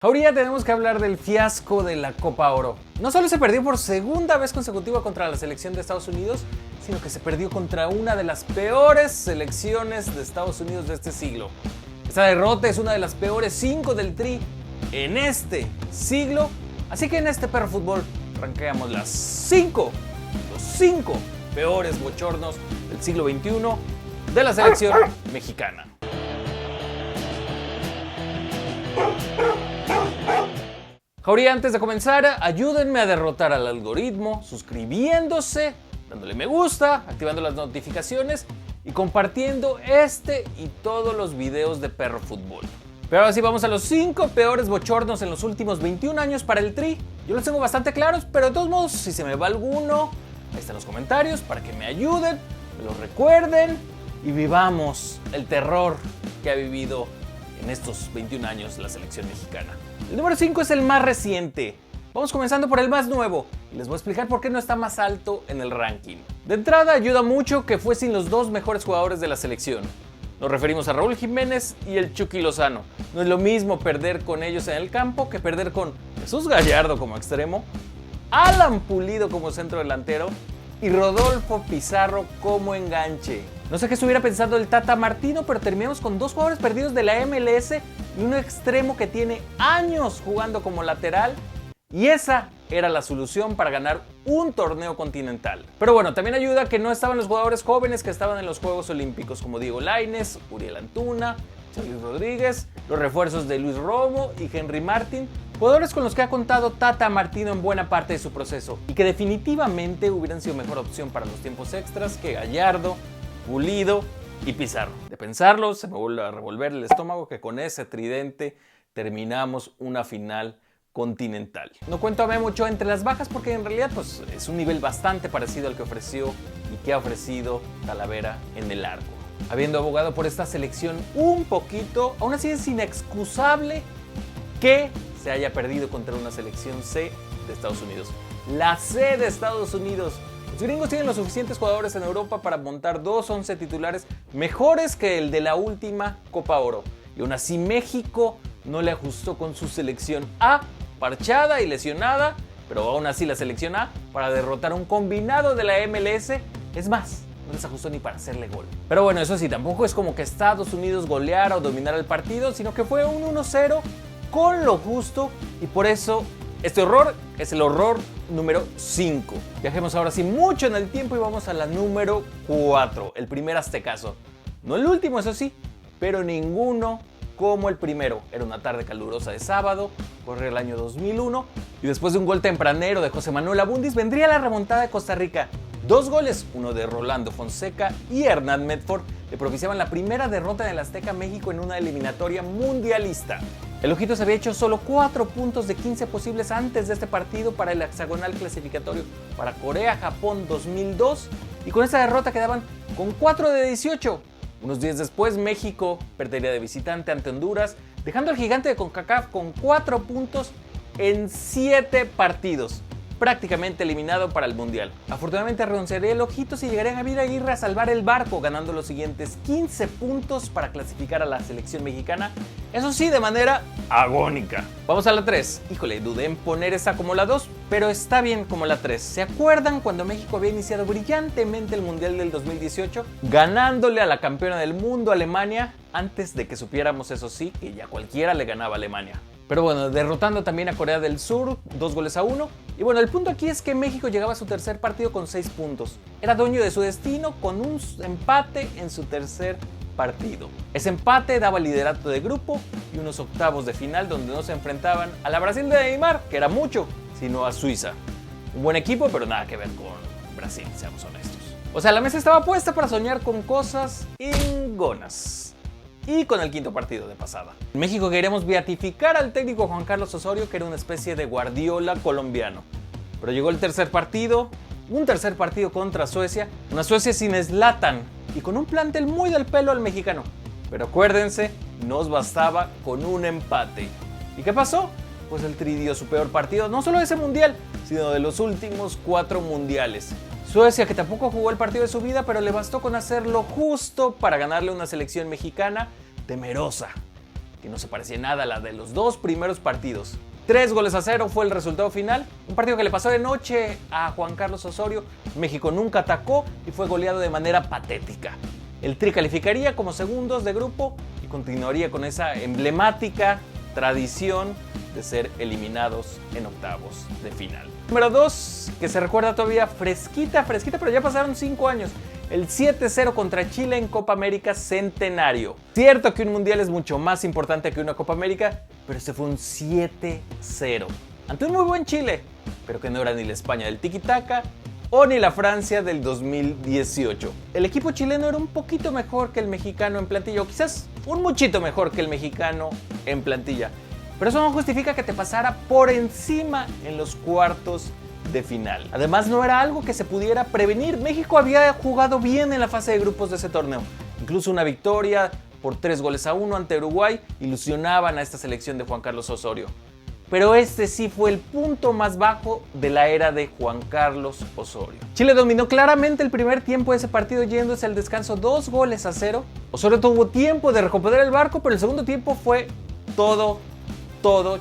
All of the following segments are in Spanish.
Ahorita tenemos que hablar del fiasco de la Copa Oro. No solo se perdió por segunda vez consecutiva contra la selección de Estados Unidos, sino que se perdió contra una de las peores selecciones de Estados Unidos de este siglo. Esta derrota es una de las peores 5 del Tri en este siglo, así que en este Perro Fútbol ranqueamos los 5 peores bochornos del siglo XXI de la selección mexicana. Jauría, antes de comenzar, ayúdenme a derrotar al algoritmo, suscribiéndose, dándole me gusta, activando las notificaciones y compartiendo este y todos los videos de Perro Fútbol. Pero ahora sí vamos a los 5 peores bochornos en los últimos 21 años para el Tri. Yo los tengo bastante claros, pero de todos modos, si se me va alguno, ahí están los comentarios para que me ayuden, me lo recuerden y vivamos el terror que ha vivido en estos 21 años la selección mexicana. El número 5 es el más reciente. Vamos comenzando por el más nuevo y les voy a explicar por qué no está más alto en el ranking. De entrada, ayuda mucho que fue sin los dos mejores jugadores de la selección. Nos referimos a Raúl Jiménez y el Chucky Lozano. No es lo mismo perder con ellos en el campo que perder con Jesús Gallardo como extremo, Alan Pulido como centro delantero y Rodolfo Pizarro como enganche. No sé qué estuviera pensando el Tata Martino, pero terminamos con dos jugadores perdidos de la MLS y un extremo que tiene años jugando como lateral. Y esa era la solución para ganar un torneo continental. Pero bueno, también ayuda que no estaban los jugadores jóvenes que estaban en los Juegos Olímpicos, como Diego Lainez, Uriel Antuna, Luis Rodríguez, los refuerzos de Luis Romo y Henry Martin, jugadores con los que ha contado Tata Martino en buena parte de su proceso y que definitivamente hubieran sido mejor opción para los tiempos extras que Gallardo, Pulido y Pizarro. De pensarlo, se me vuelve a revolver el estómago que con ese tridente terminamos una final continental. No cuento a Memo Ochoa entre las bajas porque en realidad pues, es un nivel bastante parecido al que ofreció y que ha ofrecido Talavera en el arco. Habiendo abogado por esta selección un poquito, aún así es inexcusable que se haya perdido contra una selección C de Estados Unidos. La C de Estados Unidos. Los gringos tienen los suficientes jugadores en Europa para montar 2 11 titulares mejores que el de la última Copa Oro. Y aún así México no le ajustó con su selección A, parchada y lesionada, pero aún así la selección A para derrotar un combinado de la MLS. Es más, no les ajustó ni para hacerle gol. Pero bueno, eso sí, tampoco es como que Estados Unidos goleara o dominara el partido, sino que fue un 1-0 con lo justo y por eso este horror es el horror número 5. Viajemos ahora sí mucho en el tiempo y vamos a la número 4, el primer aztecaso. No el último, eso sí, pero ninguno como el primero. Era una tarde calurosa de sábado, corría el año 2001 y después de un gol tempranero de José Manuel Abundis vendría la remontada de Costa Rica. 2 goles, uno de Rolando Fonseca y Hernán Medford, le propiciaban la primera derrota en el Azteca México en una eliminatoria mundialista. El Ojito se había hecho solo 4 puntos de 15 posibles antes de este partido para el hexagonal clasificatorio para Corea-Japón 2002 y con esta derrota quedaban con 4 de 18. Unos días después, México perdería de visitante ante Honduras, dejando al gigante de CONCACAF con 4 puntos en 7 partidos, prácticamente eliminado para el Mundial. Afortunadamente renunciaría el Ojitos y llegaría Javier Aguirre a salvar el barco, ganando los siguientes 15 puntos para clasificar a la selección mexicana, eso sí, de manera agónica. Vamos a la 3. Híjole, dudé en poner esa como la 2, pero está bien como la 3. ¿Se acuerdan cuando México había iniciado brillantemente el Mundial del 2018? Ganándole a la campeona del mundo, Alemania, antes de que supiéramos, eso sí, que ya cualquiera le ganaba a Alemania. Pero bueno, derrotando también a Corea del Sur, 2-1. Y bueno, el punto aquí es que México llegaba a su tercer partido con 6 puntos. Era dueño de su destino con un empate en su tercer partido. Ese empate daba liderato de grupo y unos octavos de final donde no se enfrentaban a la Brasil de Neymar, que era mucho, sino a Suiza. Un buen equipo, pero nada que ver con Brasil, seamos honestos. O sea, la mesa estaba puesta para soñar con cosas ingonas. Y con el quinto partido de pasada. En México queríamos beatificar al técnico Juan Carlos Osorio, que era una especie de Guardiola colombiano. Pero llegó el tercer partido, un tercer partido contra Suecia, una Suecia sin Zlatan y con un plantel muy del pelo al mexicano. Pero acuérdense, nos bastaba con un empate. ¿Y qué pasó? Pues el Tri dio su peor partido, no solo de ese mundial, sino de los últimos 4 mundiales. Suecia, que tampoco jugó el partido de su vida, pero le bastó con hacer lo justo para ganarle a una selección mexicana temerosa, que no se parecía en nada a la de los dos primeros partidos. 3-0 fue el resultado final, un partido que le pasó de noche a Juan Carlos Osorio. México nunca atacó y fue goleado de manera patética. El Tri calificaría como segundos de grupo y continuaría con esa emblemática tradición de ser eliminados en octavos de final. Número 2, que se recuerda todavía fresquita, pero ya pasaron 5 años. El 7-0 contra Chile en Copa América Centenario. Cierto que un mundial es mucho más importante que una Copa América, pero este fue un 7-0. Ante un muy buen Chile, pero que no era ni la España del tiki-taka o ni la Francia del 2018. El equipo chileno era un poquito mejor que el mexicano en plantilla, o quizás un muchito mejor que el mexicano en plantilla. Pero eso no justifica que te pasara por encima en los cuartos de final. Además, no era algo que se pudiera prevenir. México había jugado bien en la fase de grupos de ese torneo. Incluso una victoria por 3-1 ante Uruguay ilusionaban a esta selección de Juan Carlos Osorio. Pero este sí fue el punto más bajo de la era de Juan Carlos Osorio. Chile dominó claramente el primer tiempo de ese partido, yéndose al descanso 2-0. Osorio tuvo tiempo de recuperar el barco, pero el segundo tiempo fue todo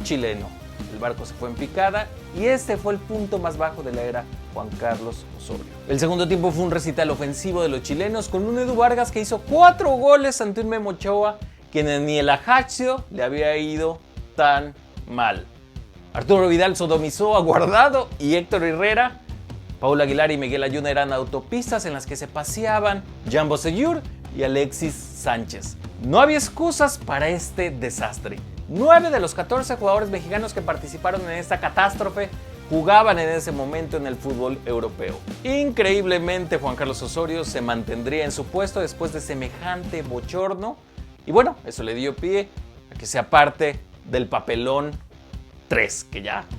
chileno. El barco se fue en picada y este fue el punto más bajo de la era Juan Carlos Osorio. El segundo tiempo fue un recital ofensivo de los chilenos con un Edu Vargas que hizo 4 goles ante un Memo Ochoa, quien ni el Ajaccio le había ido tan mal. Arturo Vidal sodomizó a Guardado y Héctor Herrera. Paul Aguilar y Miguel Ayuna eran autopistas en las que se paseaban Jan Bosellur y Alexis Sánchez. No había excusas para este desastre. 9 de los 14 jugadores mexicanos que participaron en esta catástrofe jugaban en ese momento en el fútbol europeo. Increíblemente, Juan Carlos Osorio se mantendría en su puesto después de semejante bochorno. Y bueno, eso le dio pie a que sea parte del papelón 3,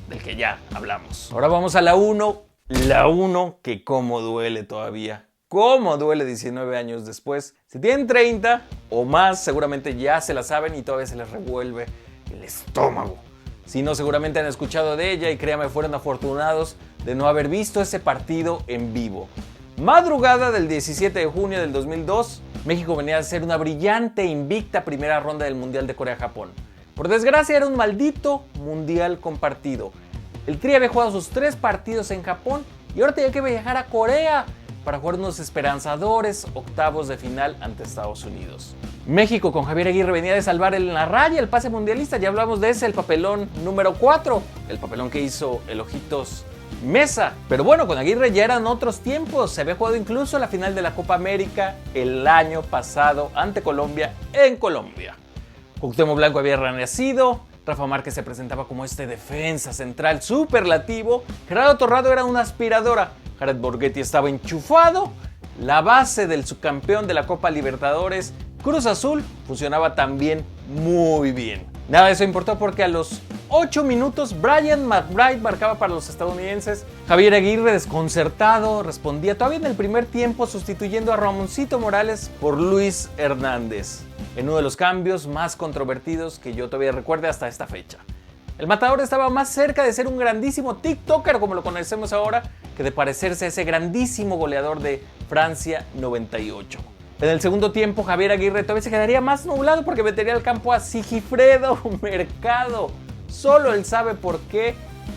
del que ya hablamos. Ahora vamos a la 1. La 1 que cómo duele todavía. Cómo duele 19 años después. Si tienen 30 o más, seguramente ya se la saben y todavía se les revuelve el estómago. Si no, seguramente han escuchado de ella y créanme, fueron afortunados de no haber visto ese partido en vivo. Madrugada del 17 de junio del 2002, México venía a ser una brillante e invicta primera ronda del Mundial de Corea-Japón. Por desgracia, era un maldito mundial compartido. El Tri había jugado sus 3 partidos en Japón y ahora tenía que viajar a Corea para jugar unos esperanzadores octavos de final ante Estados Unidos. México con Javier Aguirre venía de salvar en la raya el pase mundialista, ya hablamos de ese, el papelón número 4, el papelón que hizo el Ojitos Mesa. Pero bueno, con Aguirre ya eran otros tiempos, se había jugado incluso la final de la Copa América el año pasado ante Colombia en Colombia. Cuauhtémoc Blanco había renacido, Rafa Márquez se presentaba como este defensa central superlativo, Gerardo Torrado era una aspiradora, Jared Borghetti estaba enchufado, la base del subcampeón de la Copa Libertadores, Cruz Azul, funcionaba también muy bien. Nada de eso importó porque a los 8 minutos Brian McBride marcaba para los estadounidenses. Javier Aguirre, desconcertado, respondía todavía en el primer tiempo sustituyendo a Ramoncito Morales por Luis Hernández, en uno de los cambios más controvertidos que yo todavía recuerde hasta esta fecha. El Matador estaba más cerca de ser un grandísimo TikToker, como lo conocemos ahora, que de parecerse a ese grandísimo goleador de Francia 98. En el segundo tiempo, Javier Aguirre todavía se quedaría más nublado porque metería al campo a Sigifredo Mercado. Solo él sabe por qué.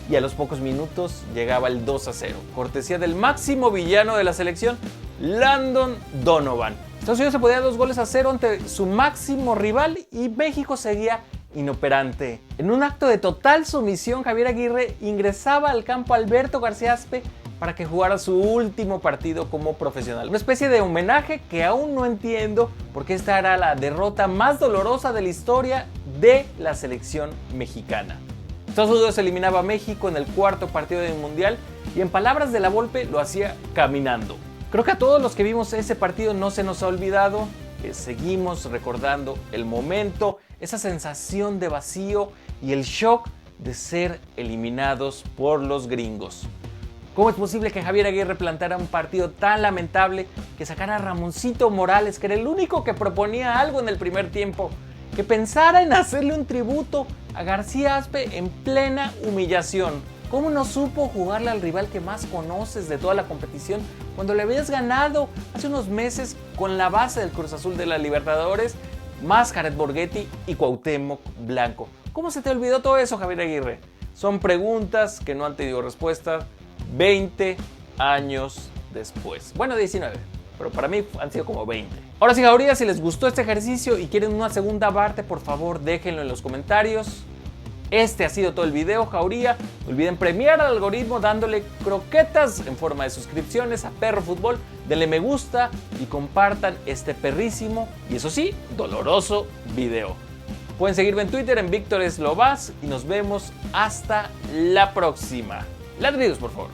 Y a los pocos minutos llegaba el 2-0. Cortesía del máximo villano de la selección, Landon Donovan. Estados Unidos se podía 2-0 ante su máximo rival y México seguía inoperante. En un acto de total sumisión, Javier Aguirre ingresaba al campo a Alberto García Aspe para que jugara su último partido como profesional. Una especie de homenaje que aún no entiendo porque esta era la derrota más dolorosa de la historia de la selección mexicana. Estados Unidos eliminaba a México en el 4º partido del Mundial y en palabras de La Volpe lo hacía caminando. Creo que a todos los que vimos ese partido no se nos ha olvidado que seguimos recordando el momento, esa sensación de vacío y el shock de ser eliminados por los gringos. ¿Cómo es posible que Javier Aguirre plantara un partido tan lamentable que sacara a Ramoncito Morales, que era el único que proponía algo en el primer tiempo, que pensara en hacerle un tributo a García Aspe en plena humillación? ¿Cómo no supo jugarle al rival que más conoces de toda la competición cuando le habías ganado hace unos meses con la base del Cruz Azul de la Libertadores más Jared Borghetti y Cuauhtémoc Blanco. ¿Cómo se te olvidó todo eso, Javier Aguirre? Son preguntas que no han tenido respuesta 20 años después. Bueno, 19, pero para mí han sido como 20. Ahora sí, Jauría, si les gustó este ejercicio y quieren una segunda parte, por favor déjenlo en los comentarios. Este ha sido todo el video, Jauría. No olviden premiar al algoritmo dándole croquetas en forma de suscripciones a Perro Fútbol. Denle me gusta y compartan este perrísimo y eso sí, doloroso video. Pueden seguirme en Twitter en Víctor Eslovaz y nos vemos hasta la próxima. Ladridos, por favor.